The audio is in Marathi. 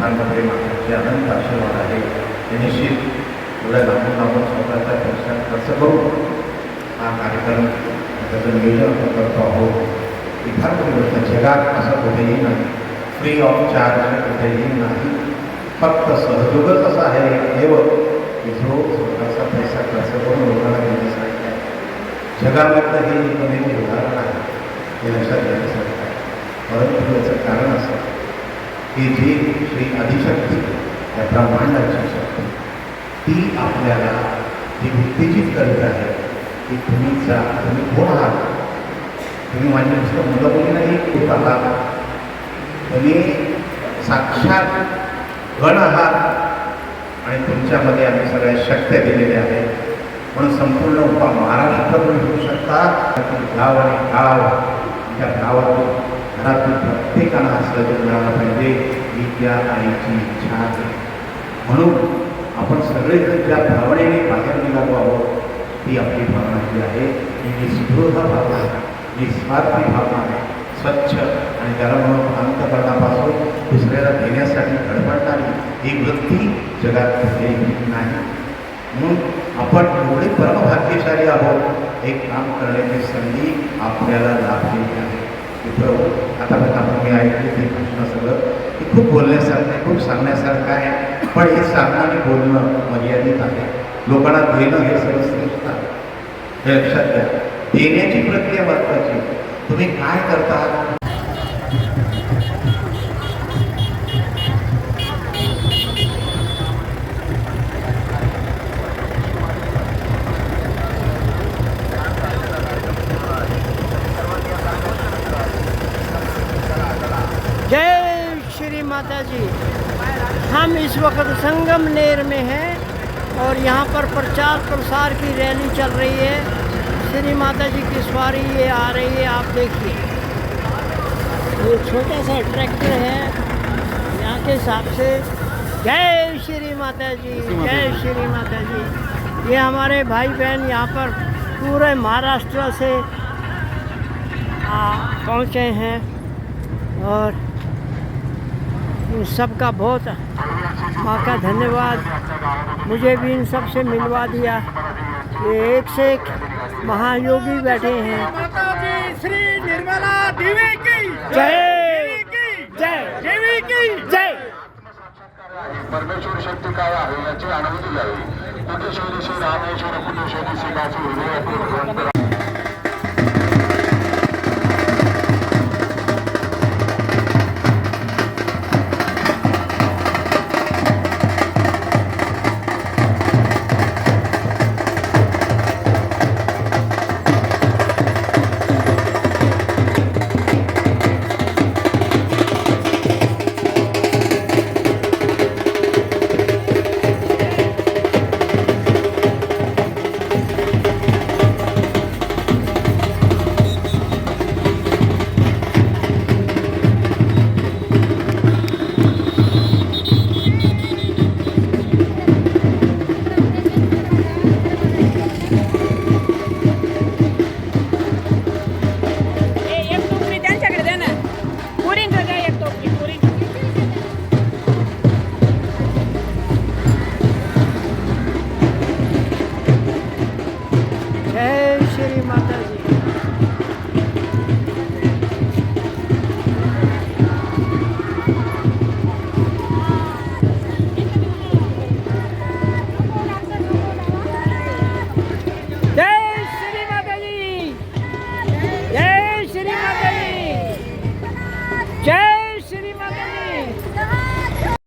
चरणांमध्ये माताचे अनंत आशीर्वाद आहे. ते निश्चित एवढ्या लांबून स्वतःचा पैसा खर्च करून हा कार्यक्रम त्याचं नियोजन आपण करतो आहोत. ही फार मोठी गोष्ट. जगात असं कुठेही नाही, फ्री ऑफ चार्ज कुठेही नाही. फक्त सहयोगच असा आहे देव की जो स्वतःचा पैसा खर्च करून लोकांना देण्यासाठी आहे. जगामधलं हे एकमेव उदाहरण आहे, हे लक्षात घेण्यासारखं आहे. परंतु याचं कारण असं की जी श्री आदिशक्ती या ब्रह्मांडाची शक्ती ती आपल्याला जी उत्तेजित करीत आहे की तुम्ही कोण आहात, तुम्ही माझी नुसतं मुलं मुली नाही खूप आहात, तुम्ही साक्षात गण आहात आणि तुमच्यामध्ये आम्ही सगळ्या शक्त्या दिलेल्या आहेत. म्हणून संपूर्ण महाराष्ट्र तुम्ही घेऊ शकता. गाव आणि गाव, त्या गावातून घरातून प्रत्येकाला असं मिळालं पाहिजे ही त्या आईची इच्छा आहे. म्हणून आपण सगळेजण ज्या भावनेने बाहेर निघालो आहोत ती आपली भावना जी आहे ही निस्पृह भावना आहे, निस्वार्थी भावना आहे, स्वच्छ आणि त्याला म्हणून अंतकरणापासून दुसऱ्याला देण्यासाठी धडपडणारी ही वृत्ती जगात कुठेही नाही. म्हणून आपण एवढे परमभाग्यशाली आहोत. एक काम करण्याची संधी आपल्याला लाभलेली आहे. मित्र, आतापर्यंत मी ऐकले ते प्रश्न सगळं की खूप बोलण्यासारखं आहे, खूप सांगण्यासारखं आहे, पण हे सांगणं आणि बोलणं मर्यादित आहे. लोकांना देणं हे सर्वश्रेष्ठ आहे, हे लक्षात घ्या. देण्याची प्रक्रिया महत्त्वाची. तुम्ही काय करता? जय श्री माता जी। हम इस वक्त संगमनेर में हैं और यहाँ पर प्रचार प्रसार की रैली चल रही है। श्री माता जी की सवारी ये आ रही है, आप देखिए। ये छोटा सा ट्रैक्टर है यहाँ के हिसाब से। जय श्री माता जी, जय श्री माता जी। ये हमारे भाई बहन यहाँ पर पूरे महाराष्ट्र से पहुँचे हैं और इन सब का बहुत माँ का धन्यवाद। मुझे भी इन सब से मिलवा दिया। ये एक से एक महायोगी बैठे हैं। माता जी श्री निर्मला देवी की जय, जय देवी की जय। परमेश्वर शक्ती काय आहे याची अनुभूती घ्यावी. कुठेश्वरी श्री रामेश्वर कुठेश्वरी श्रीकाची हृदय जय